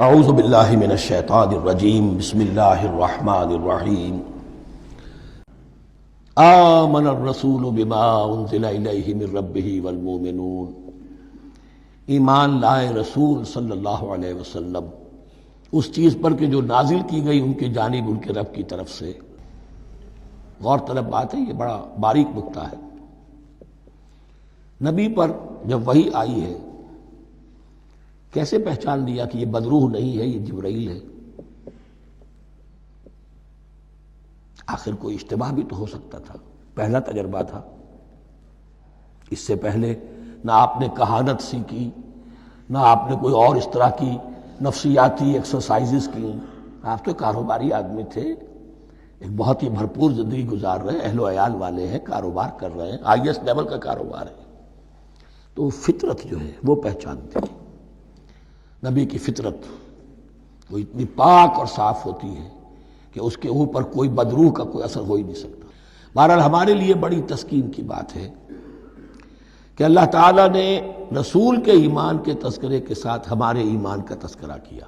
اعوذ باللہ من الشیطان الرجیم بسم اللہ الرحمن الرحیم آمن الرسول بما انزل الیہ من ربہ والمؤمنون، ایمان لائے رسول صلی اللہ علیہ وسلم اس چیز پر کہ جو نازل کی گئی ان کی جانب ان کے رب کی طرف سے۔ غور طلب بات ہے، یہ بڑا باریک نکتہ ہے۔ نبی پر جب وحی آئی ہے کیسے پہچان لیا کہ یہ بدروح نہیں ہے، یہ جبرائیل ہے؟ آخر کوئی اشتباہ بھی تو ہو سکتا تھا، پہلا تجربہ تھا۔ اس سے پہلے نہ آپ نے کہانت سیکھی، نہ آپ نے کوئی اور اس طرح کی نفسیاتی ایکسرسائزز کی۔ آپ تو کاروباری آدمی تھے، ایک بہت ہی بھرپور زندگی گزار رہے ہیں، اہل و عیال والے ہیں، کاروبار کر رہے ہیں، آئی ایس لیول کا کاروبار ہے۔ تو فطرت جو ہے وہ پہچانتی ہے، نبی کی فطرت وہ اتنی پاک اور صاف ہوتی ہے کہ اس کے اوپر کوئی بدروح کا کوئی اثر ہو ہی نہیں سکتا۔ بہرحال ہمارے لیے بڑی تسکین کی بات ہے کہ اللہ تعالیٰ نے رسول کے ایمان کے تذکرے کے ساتھ ہمارے ایمان کا تذکرہ کیا۔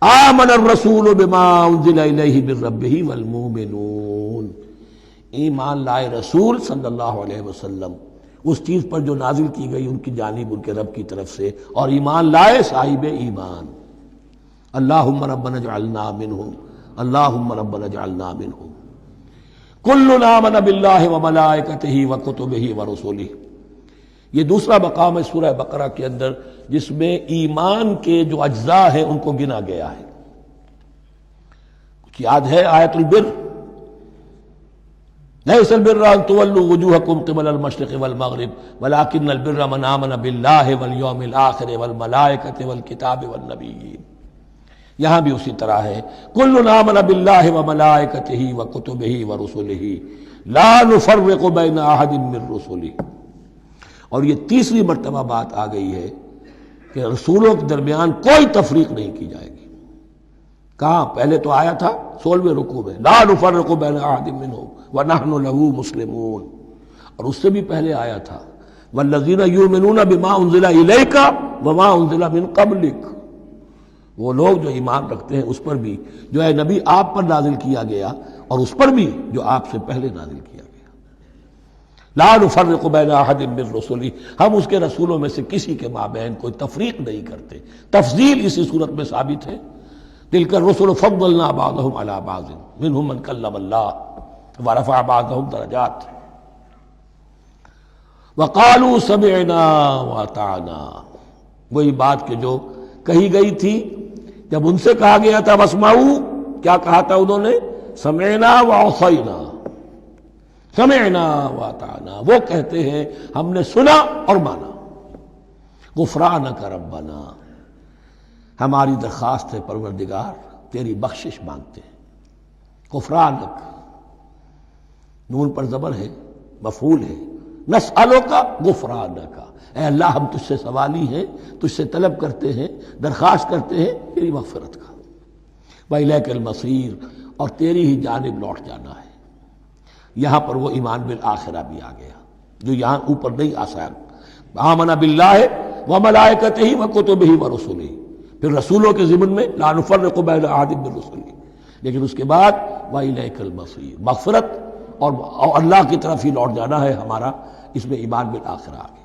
آمن الرسول بما انزل الیہ من ربہ والمؤمنون، ایمان لائے رسول صلی اللہ علیہ وسلم اس چیز پر جو نازل کی گئی ان کی جانب ان کے رب کی طرف سے، اور ایمان لائے صاحب ایمان۔ اللہم ربنا اجعلنا منہم، اللہم ربنا اجعلنا منہم۔ کل آمن باللہ وملائکتہ وکتبہ ورسلہ، یہ دوسرا مقام ہے سورہ بقرہ کے اندر جس میں ایمان کے جو اجزاء ہیں ان کو گنا گیا ہے۔ کچھ یاد ہے آیت البر؟ لیس البر ان تولوا وجوہکم قبل المشرق والمغرب ولکن البر من آمن باللہ والیوم الآخر والملائکۃ والکتاب والنبیین۔ یہاں بھی اسی طرح ہے، کل آمن باللہ وملائکتہ وکتبہ ورسلہ لا نفرق بین احد من رسلہ۔ اور یہ تیسری مرتبہ بات آ گئی ہے کہ رسولوں کے درمیان کوئی تفریق نہیں کی جائے گی۔ کہاں؟ پہلے تو آیا تھا 16ویں رکوع میں، لا نفرق بین احد منہم ونحن له مسلمون، اور اس سے بھی پہلے آیا تھا والذین یؤمنون بما انزل الیک وما انزل من قبلک، وہ لوگ جو ایمان رکھتے ہیں اس پر بھی جو ہے نبی آپ پر نازل کیا گیا اور اس پر بھی جو آپ سے پہلے نازل کیا گیا۔ لا نفرق بین احد من رسلہ، ہم اس کے رسولوں میں سے کسی کے مابین کوئی تفریق نہیں کرتے۔ تفضیل اسی صورت میں ثابت ہے، تلک الرسل فضلنا بعضهم علی بعض منهم من کلم اللہ ورفع بعضهم درجات وقالوا سمعنا واطعنا، وہی بات کہ جو کہی گئی تھی جب ان سے کہا گیا تھا واسمعوا، کیا کہا تھا انہوں نے؟ سمعنا وعصینا، سمعنا واطعنا، وہ کہتے ہیں ہم نے سنا اور مانا۔ غفرانک ربنا، ہماری درخواست ہے پروردگار تیری بخشش مانگتے ہیں۔ غفرانک، نون پر زبر ہے، مفعول ہے، نسألک غفرانک، اے اللہ ہم تجھ سے سوالی ہیں، تجھ سے طلب کرتے ہیں، درخواست کرتے ہیں تیری مغفرت کا۔ وإلیک المصیر، اور تیری ہی جانب لوٹ جانا ہے۔ یہاں پر وہ ایمان بالآخرہ بھی آ گیا جو یہاں اوپر نہیں آسان۔ آمن باللہ وملائکتہ وکتبہ ورسلہ، پھر رسولوں کے ضمن میں لا نفرق بین احد من رسلہ، لیکن اس کے بعد وإلیک المصیر، مغفرت اور اللہ کی طرف ہی لوٹ جانا ہے ہمارا، اس میں ایمان بالآخرہ آ گیا۔